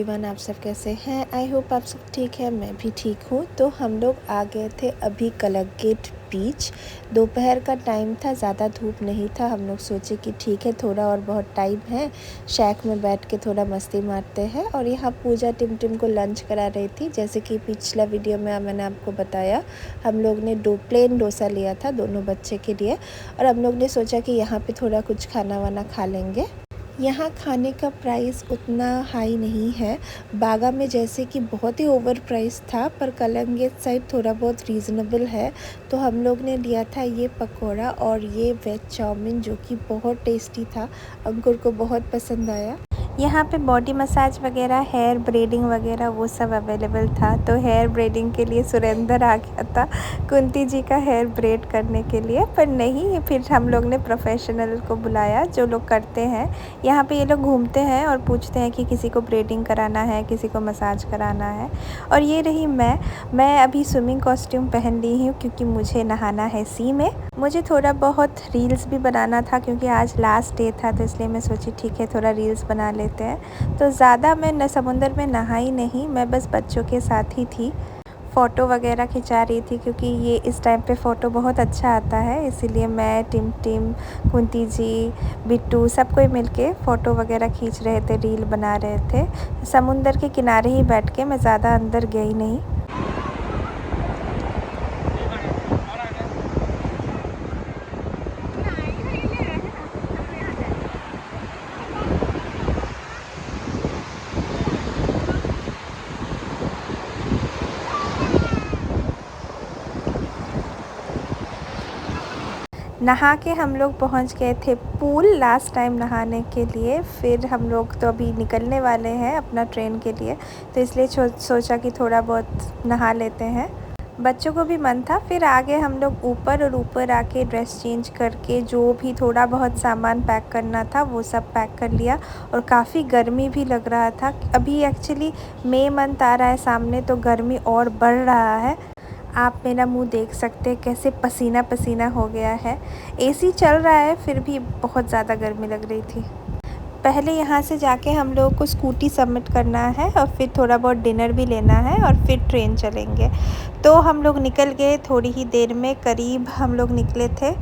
Everyone, आप सब कैसे हैं? आई होप आप सब ठीक है। मैं भी ठीक हूँ। तो हम लोग आ गए थे अभी कलक गेट बीच। दोपहर का टाइम था, ज़्यादा धूप नहीं था। हम लोग सोचे कि ठीक है, थोड़ा और बहुत टाइम है, शैक में बैठ के थोड़ा मस्ती मारते हैं। और यहाँ पूजा टिम को लंच करा रही थी। जैसे कि पिछला वीडियो में मैंने आपको बताया, हम लोग ने प्लेन डोसा लिया था दोनों बच्चे के लिए। और हम लोग ने सोचा कि यहाँ पे थोड़ा कुछ खाना वाना खा लेंगे। यहाँ खाने का प्राइस उतना हाई नहीं है। बागा में जैसे कि बहुत ही ओवर प्राइस था, पर कलंगेट साइड थोड़ा बहुत रीज़नेबल है। तो हम लोग ने लिया था ये पकोड़ा और ये वेज चाउमीन, जो कि बहुत टेस्टी था। अंकुर को बहुत पसंद आया। यहाँ पे बॉडी मसाज वगैरह, हेयर ब्रेडिंग वगैरह वो सब अवेलेबल था। तो हेयर ब्रेडिंग के लिए सुरेंद्र आ गया था कुंती जी का हेयर ब्रेड करने के लिए, पर नहीं, फिर हम लोग ने प्रोफेशनल को बुलाया जो लोग करते हैं। यहाँ पे ये लोग घूमते हैं और पूछते हैं कि किसी को ब्रेडिंग कराना है, किसी को मसाज कराना है। और ये रही मैं अभी स्विमिंग कॉस्ट्यूम पहन ली हूँ क्योंकि मुझे नहाना है सी में। मुझे थोड़ा बहुत रील्स भी बनाना था क्योंकि आज लास्ट डे था, तो इसलिए मैं सोची ठीक है थोड़ा रील्स बना लेते हैं। तो ज़्यादा मैं समुंदर में नहाई नहीं, मैं बस बच्चों के साथ ही थी। फ़ोटो वगैरह खिंचा रही थी क्योंकि ये इस टाइम पे फ़ोटो बहुत अच्छा आता है, इसीलिए मैं टिम कुंती जी, बिट्टू सब कोई मिलके फ़ोटो वगैरह खींच रहे थे, रील बना रहे थे। समुंदर के किनारे ही बैठ के, मैं ज़्यादा अंदर गई नहीं। नहा के हम लोग पहुंच गए थे पूल लास्ट टाइम नहाने के लिए। फिर हम लोग तो अभी निकलने वाले हैं अपना ट्रेन के लिए, तो इसलिए सोचा कि थोड़ा बहुत नहा लेते हैं। बच्चों को भी मन था। फिर आगे हम लोग ऊपर, और ऊपर आके ड्रेस चेंज करके जो भी थोड़ा बहुत सामान पैक करना था वो सब पैक कर लिया। और काफ़ी गर्मी भी लग रहा था। अभी एक्चुअली मई मंथ आ रहा है सामने, तो गर्मी और बढ़ रहा है। आप मेरा मुंह देख सकते हैं कैसे पसीना पसीना हो गया है। एसी चल रहा है फिर भी बहुत ज़्यादा गर्मी लग रही थी। पहले यहाँ से जाके हम लोगों को स्कूटी सबमिट करना है और फिर थोड़ा बहुत डिनर भी लेना है और फिर ट्रेन चलेंगे। तो हम लोग निकल गए थोड़ी ही देर में। करीब हम लोग निकले थे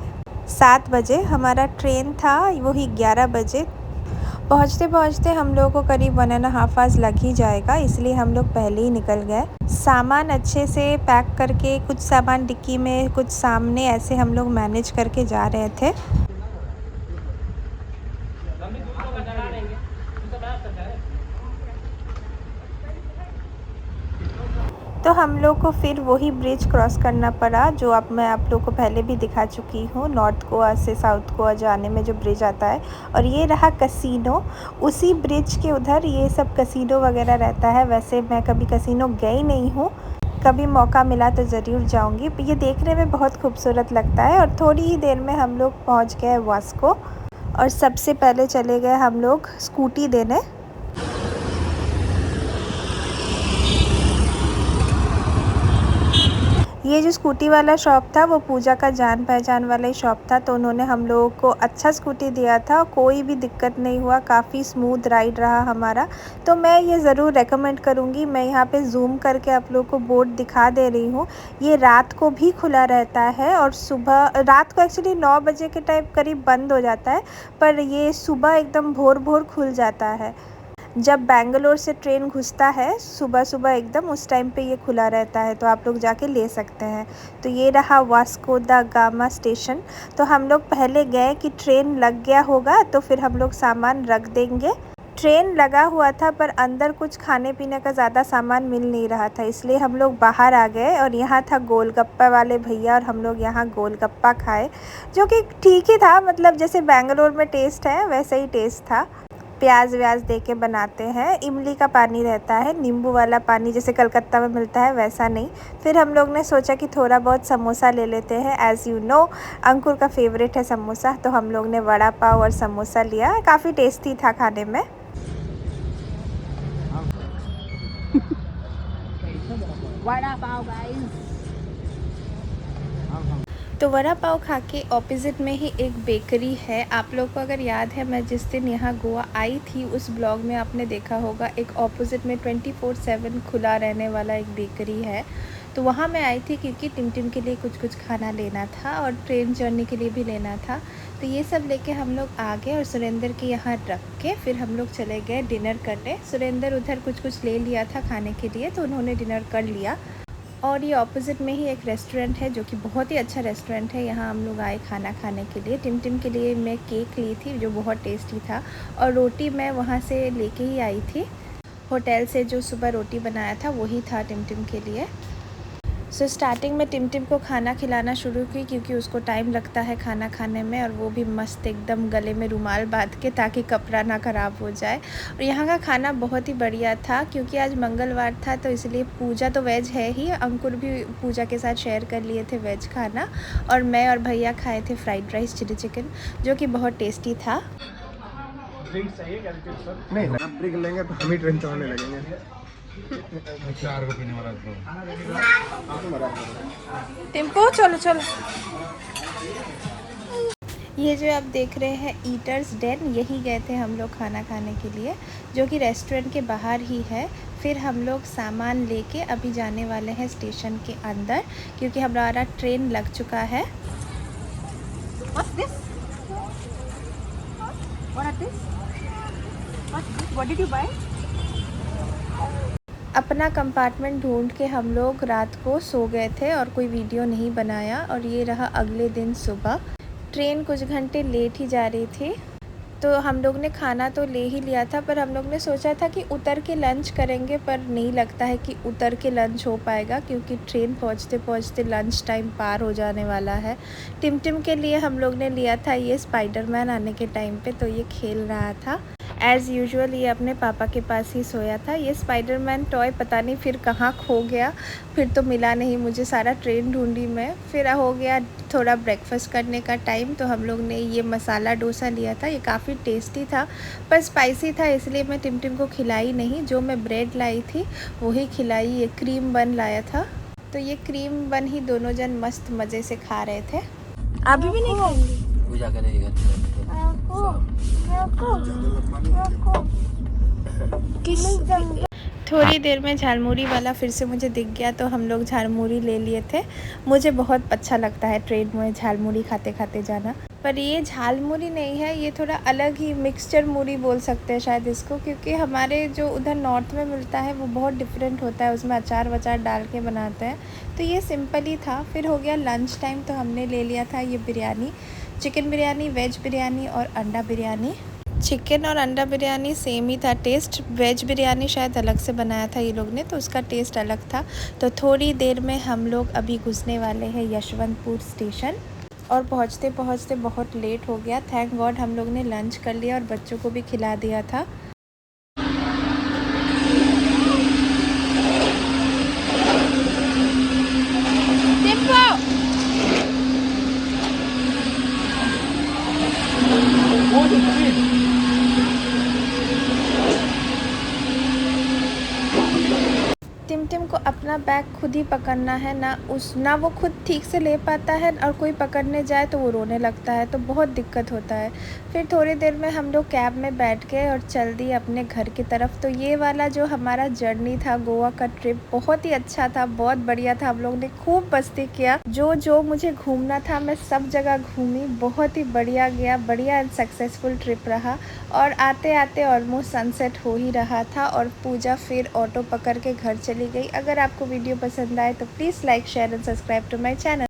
7 बजे, हमारा ट्रेन था वही 11 बजे। पहुँचते पहुँचते हम लोगों को करीब 1.5 आवर्स लग ही जाएगा, इसलिए हम लोग पहले ही निकल गए। सामान अच्छे से पैक करके, कुछ सामान डिक्की में, कुछ सामने, ऐसे हम लोग मैनेज करके जा रहे थे। तो हम लोग को फिर वही ब्रिज क्रॉस करना पड़ा जो अब मैं आप लोग को पहले भी दिखा चुकी हूँ, नॉर्थ गोवा से साउथ गोवा जाने में जो ब्रिज आता है। और ये रहा कसिनो, उसी ब्रिज के उधर ये सब कसिनो वगैरह रहता है। वैसे मैं कभी कसिनो गई नहीं हूँ, कभी मौका मिला तो ज़रूर जाऊँगी। ये देखने में बहुत खूबसूरत लगता है। और थोड़ी ही देर में हम लोग पहुँच गए वास्को। और सबसे पहले चले गए हम लोग स्कूटी देने। ये जो स्कूटी वाला शॉप था वो पूजा का जान पहचान वाला ही शॉप था, तो उन्होंने हम लोगों को अच्छा स्कूटी दिया था। कोई भी दिक्कत नहीं हुआ, काफ़ी स्मूथ राइड रहा हमारा। तो मैं ये ज़रूर रेकमेंड करूँगी। मैं यहाँ पे जूम करके आप लोगों को बोर्ड दिखा दे रही हूँ। ये रात को भी खुला रहता है और सुबह, रात को एक्चुअली 9 बजे के टाइम करीब बंद हो जाता है, पर ये सुबह एकदम भोर खुल जाता है। जब बेंगलोर से ट्रेन घुसता है सुबह सुबह एकदम, उस टाइम पे ये खुला रहता है, तो आप लोग जाके ले सकते हैं। तो ये रहा वास्को द गामा स्टेशन। तो हम लोग पहले गए कि ट्रेन लग गया होगा तो फिर हम लोग सामान रख देंगे। ट्रेन लगा हुआ था पर अंदर कुछ खाने पीने का ज़्यादा सामान मिल नहीं रहा था, इसलिए हम लोग बाहर आ गए। और यहाँ था गोलगप्पा वाले भैया, और हम लोग यहाँ गोलगप्पा खाए, जो कि ठीक ही था। मतलब जैसे बेंगलोर में टेस्ट है वैसे ही टेस्ट था। प्याज व्याज दे के बनाते हैं, इमली का पानी रहता है, नींबू वाला पानी जैसे कलकत्ता में मिलता है वैसा नहीं। फिर हम लोग ने सोचा कि थोड़ा बहुत समोसा ले लेते हैं। एज़ यू नो अंकुर का फेवरेट है समोसा, तो हम लोग ने वड़ा पाव और समोसा लिया। काफ़ी टेस्टी था खाने में। वड़ा पाव गाइस। तो वड़ा पाव खा के ऑपोजिट में ही एक बेकरी है। आप लोग को अगर याद है, मैं जिस दिन यहाँ गोवा आई थी उस ब्लॉग में आपने देखा होगा, एक ऑपोजिट में 24/7 खुला रहने वाला एक बेकरी है। तो वहाँ मैं आई थी क्योंकि टिम के लिए कुछ खाना लेना था और ट्रेन जर्नी के लिए भी लेना था। तो ये सब लेके हम लोग आ गए और सुरेंद्र के यहाँ रख के फिर हम लोग चले गए डिनर करने। सुरेंद्र उधर कुछ ले लिया था खाने के लिए, तो उन्होंने डिनर कर लिया। और ये ऑपोजिट में ही एक रेस्टोरेंट है जो कि बहुत ही अच्छा रेस्टोरेंट है। यहाँ हम लोग आए खाना खाने के लिए। टिम के लिए मैं केक ली थी जो बहुत टेस्टी था, और रोटी मैं वहाँ से लेके ही आई थी होटल से। जो सुबह रोटी बनाया था वही था टिम के लिए। सो स्टार्टिंग में टिम को खाना खिलाना शुरू की क्योंकि उसको टाइम लगता है खाना खाने में, और वो भी मस्त एकदम गले में रुमाल बांध के ताकि कपड़ा ना ख़राब हो जाए। और यहाँ का खाना बहुत ही बढ़िया था क्योंकि आज मंगलवार था, तो इसलिए पूजा तो वेज है ही। अंकुर भी पूजा के साथ शेयर कर लिए थे वेज खाना, और मैं और भैया खाए थे फ्राइड राइस चिली चिकन जो कि बहुत टेस्टी था। नहीं आप ब्रेक लेंगे तो हम ही ट्रेन चलाने लगेंगे। चार को पीने वाला टिम्पो चलो। ये जो आप देख रहे हैं ईटर्स डेन, यही गए थे हम लोग खाना खाने के लिए, जो कि रेस्टोरेंट के बाहर ही है। फिर हम लोग सामान लेके अभी जाने वाले हैं स्टेशन के अंदर क्योंकि हमारा ट्रेन लग चुका है। What's this? What are this? What did you buy? अपना कंपार्टमेंट ढूंढ के हम लोग रात को सो गए थे और कोई वीडियो नहीं बनाया। और ये रहा अगले दिन सुबह। ट्रेन कुछ घंटे लेट ही जा रही थी, तो हम लोग ने खाना तो ले ही लिया था, पर हम लोग ने सोचा था कि उतर के लंच करेंगे, पर नहीं लगता है कि उतर के लंच हो पाएगा क्योंकि ट्रेन पहुंचते पहुंचते लंच टाइम पार हो जाने वाला है। टिम के लिए हम लोग ने लिया था ये स्पाइडरमैन आने के टाइम पे, तो ये खेल रहा था। एज़ यूजुअल ये अपने पापा के पास ही सोया था। ये स्पाइडरमैन टॉय पता नहीं फिर कहाँ खो गया, फिर तो मिला नहीं मुझे, सारा ट्रेन ढूंढी मैं। फिर हो गया थोड़ा ब्रेकफास्ट करने का टाइम, तो हम लोग ने ये मसाला डोसा लिया था। ये काफ़ी टेस्टी था पर स्पाइसी था, इसलिए मैं टिम को खिलाई नहीं। जो मैं ब्रेड लाई थी वही खिलाई। ये क्रीम बन लाया था, तो ये क्रीम बन ही दोनों जन मस्त मज़े से खा रहे थे। अभी भी नहीं खाएंगे? पूजा करेगा थोड़ी देर में झालमुड़ी वाला फिर से मुझे दिख गया, तो हम लोग झालमुड़ी ले लिए थे। मुझे बहुत अच्छा लगता है ट्रेन में झालमुड़ी खाते खाते जाना। पर ये झालमुड़ी नहीं है, ये थोड़ा अलग ही मिक्सचर मुड़ी बोल सकते हैं शायद इसको, क्योंकि हमारे जो उधर नॉर्थ में मिलता है वो बहुत डिफरेंट होता है, उसमें अचार वचार डाल के बनाते हैं। तो ये सिंपल ही था। फिर हो गया लंच टाइम, तो हमने ले लिया था ये बिरयानी, चिकन बिरयानी, वेज बिरयानी और अंडा बिरयानी। चिकन और अंडा बिरयानी सेम ही था टेस्ट। वेज बिरयानी शायद अलग से बनाया था ये लोग ने, तो उसका टेस्ट अलग था। तो थोड़ी देर में हम लोग अभी घुसने वाले हैं यशवंतपुर स्टेशन, और पहुंचते पहुंचते बहुत लेट हो गया। थैंक गॉड हम लोग ने लंच कर लिया और बच्चों को भी खिला दिया था। टिम को अपना बैग खुद ही पकड़ना है, ना वो खुद ठीक से ले पाता है, और कोई पकड़ने जाए तो वो रोने लगता है, तो बहुत दिक्कत होता है। फिर थोड़ी देर में हम लोग कैब में बैठ गए और चल दिए अपने घर की तरफ। तो ये वाला जो हमारा जर्नी था गोवा का ट्रिप बहुत ही अच्छा था, बहुत बढ़िया था। हम लोग ने खूब मस्ती किया, जो मुझे घूमना था मैं सब जगह घूमी। बहुत ही बढ़िया गया, बढ़िया एंड सक्सेसफुल ट्रिप रहा। और आते आते ऑलमोस्ट सनसेट हो ही रहा था, और पूजा फिर ऑटो पकड़ के घर चली गई। अगर आपको वीडियो पसंद आए तो please like, share and subscribe to my channel.